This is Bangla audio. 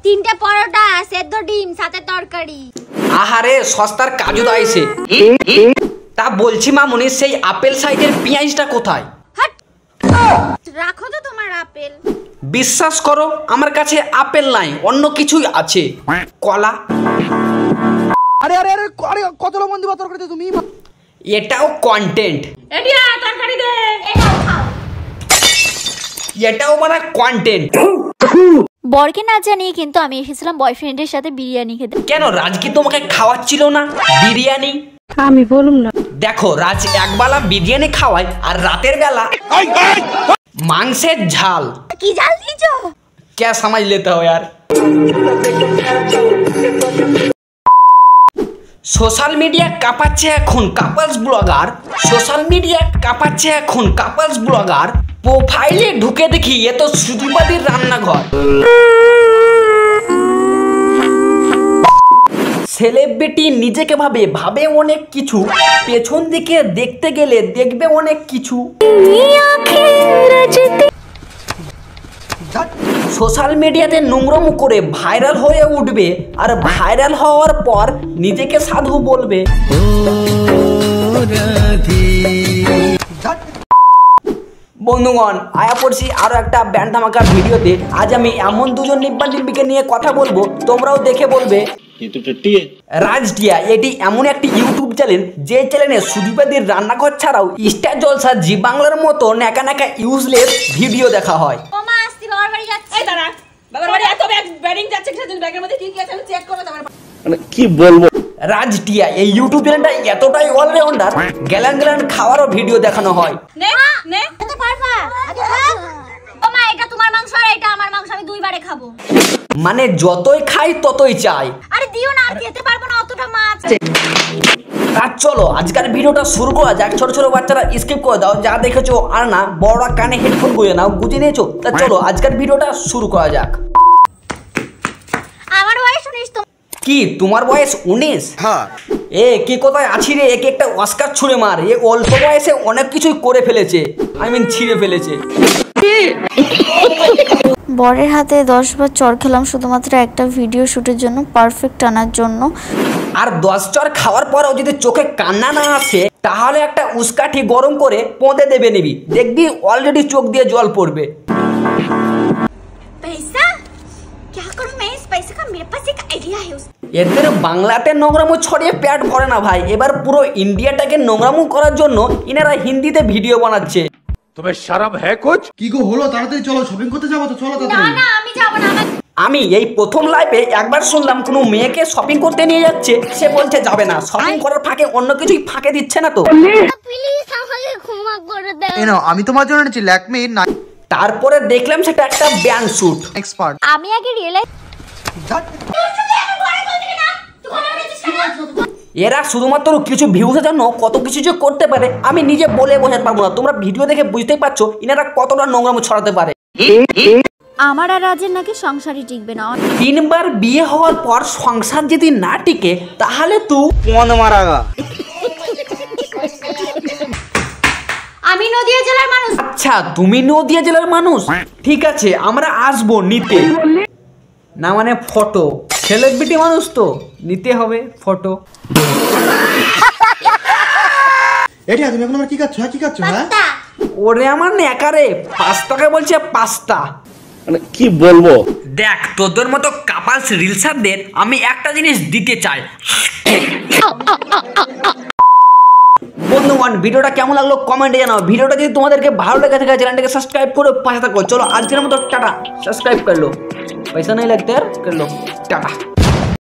তিনটে পরোটা, সেদ্ধ ডিম, সাথে তরকারি। আহারে সস্তার কাজু দাইছে। তা বলছি মামুনি, সেই আপেল সাইজের পেঁয়াজটা কোথায়? রাখো তো তোমার আপেল। বিশ্বাস করো আমার কাছে আপেল নাই, অন্য কিছুই আছে। কলা। আরে আরে আরে আরে কত লবণ দিবা তরকারিতে তুমি? এটাও কন্টেন্ট। এডিয়া তরকারি দে, এটাও খাও। এটাও মানে কন্টেন্ট। বরকে না জানিয়ে কিন্তু আমি এসেছিলাম বয়ফ্রেন্ডের সাথে বিরিয়ানি খেতে। কেন রাজ কি তোমাকে খাওয়াচ্ছিল না বিরিয়ানি? আমি বলুম না। দেখো রাজ একবেলা বিরিয়ানি খাওয়ায় আর রাতের বেলা মাংসের ঝাল। কি ঝাল দিছো? क्या समझ लेता हो यार। সোশ্যাল মিডিয়া কাঁপাচ্ছে এখন কাপলস ব্লগার। সোশ্যাল মিডিয়া কাঁপাচ্ছে এখন কাপলস ব্লগার। প্রোফাইলে ঢুকে দেখি এ তো সুদীপাদির রান্নাঘর। সেলিব্রিটি নিজেকে ভাবে অনেক কিছু, পেছন দিকে দেখতে গেলে দেখবে অনেক কিছু। সোশ্যাল মিডিয়াতে নোংরামো করে ভাইরাল হয়ে উঠবে, আর ভাইরাল হওয়ার পর নিজেকে সাধু বলবে। বন্ধুগণ আয়া পড়ছি আরো একটা ব্যান্ড ধামাকা ভিডিওতে। আজ আমি এমন দুজন নিব্বান নির্বিকে নিয়ে কথা বলবো, তোমরাও দেখে বলবে রাজ টিয়া। এটি এমন একটি ইউটিউব চ্যানেল যে চ্যানেলে সুদীপাদির রান্নাঘর ছাড়াও স্টার জলসা, জি বাংলার মতো নাকা নাকা ইউজলেস ভিডিও দেখা হয়। ওমা আসছি, বাবার বাড়ি যাচ্ছি। এই দাঁড়া, বাবার বাড়ি এত ব্যাগ ব্যাডিং যাচ্ছে, সেদিন ব্যাগের মধ্যে কি কি আছে আমি চেক করব। তোমার মানে কি বলবো, রাজ টিয়া এই ইউটিউব চ্যানেলটা এতটাই অলরাউন্ডার, গ্যালান গ্যালান খাওয়ারও ভিডিও দেখানো হয়। নে নে খেতে পারবা? আগে খাও। ওমা এটা তোমার মাংস আর এটা আমার মাংস, আমি দুইবারে খাবো। মানে যতই খাই ততই চাই। আরে দিও না, আর খেতে পারবো না অতটা মাছ। তা চলো আজকের ভিডিওটা শুরু করা যাক। ছোট ছোট বাচ্চারা স্কিপ করে দাও, যা দেখেছো আর না, বড়রা কানে হেডফোন গুঁজে নাও, গুঁজে নিয়েছো। তা চলো আজকের ভিডিওটা শুরু করা যাক। আমার বয়স 19। তো কি তোমার বয়স 19? হ্যাঁ। এ কি কোথায় আছি রে, একে একটা অস্কার ছুঁড়ে মার। এ অল্প বয়সে অনেক কিছুই করে ফেলেছে, ছিঁড়ে ফেলেছে। বরের হাতে 10 বার চড় খেলাম শুধুমাত্র একটা ভিডিও শুটের জন্য, পারফেক্ট আনার জন্য। আর 10 চর খাওয়ার পরেও যদি চোখে কান্না না আসে, তাহলে একটা উস্কাঠি গরম করে পোঁদে দেবে নিবি, দেখবি অলরেডি চোখ দিয়ে জল পড়বে। पैसा क्या करूं मैं इस पैसे का? मेरे पास एक आइडिया है। এদের বাংলাতে নোংরামো ছড়িয়ে পেট ভরে না ভাই, এবার পুরো ইন্ডিয়াটাকে নোংরামো করার জন্য ইনারা হিন্দিতে ভিডিও বানাচ্ছে। তুমি শরম है कुछ? কি গো হলো, তাড়াতাড়ি চলো শপিং করতে যাবো তো, চলো না তাড়াতাড়ি। না আমি যাব না। আমি এই প্রথম লাইভে একবার শুনলাম কোনো মেয়েকে শপিং করতে নিয়ে যাচ্ছে, সে বলছে যাবে না। শপিং করার ফাঁকে অন্য কিছুই ফাঁকে দিচ্ছে না তো? প্লিজ আমাকে ক্ষমা করে দাও। এই নাও, আমি তোমার জন্য এনেছি ল্যাকমি তারপরে দেখলাম সেটা একটা ব্যান্ড শুট। এক্সপার্ট। আমি আগে রিয়েলাইজ এরা শুধুমাত্র কিছু ভিউজের জন্য কত কিছু যে করতে পারে আমি নিজে বলে বোঝাতে পারবো না। তোমরা ভিডিও দেখে বুঝতেই পারছো ইনারা কতটা নোংরামো ছড়াতে পারে। আমার আর রাজের নাকি সংসারই টিকবে না। 3 বার বিয়ে হওয়ার পর সংসার যদি না টিকে তাহলে তুই মন মারাগা। আমি নদিয়া জেলার মানুষ। আচ্ছা তুমি নদিয়া জেলার মানুষ, ঠিক আছে আমরা আসবো নিতে। না মানে ফটো, সেলিব্রিটি মানুষ তো নিতে হবে ফটো। এটা তুমি এখন কি খাচ্ছ? হ্যাঁ কি খাচ্ছ? হ্যাঁ ওরে আমার নেকারে, 5 টাকা বলছে পাস্তা। মানে কি বলবো, দেখ তোদের মতো কাপালস রিলসারদের আমি একটা জিনিস দিতে চাই। বন্ধুগণ ভিডিওটা কেমন লাগলো কমেন্টে জানাও। ভিডিওটা যদি তোমাদেরকে ভালো লেগে থাকে চ্যানেলটাকে সাবস্ক্রাইব করে পাশে থাকো। চলো আজকের মতো টাটা, সাবস্ক্রাইব कर लो, पैसा नहीं लगता यार, कर लो, टाटा।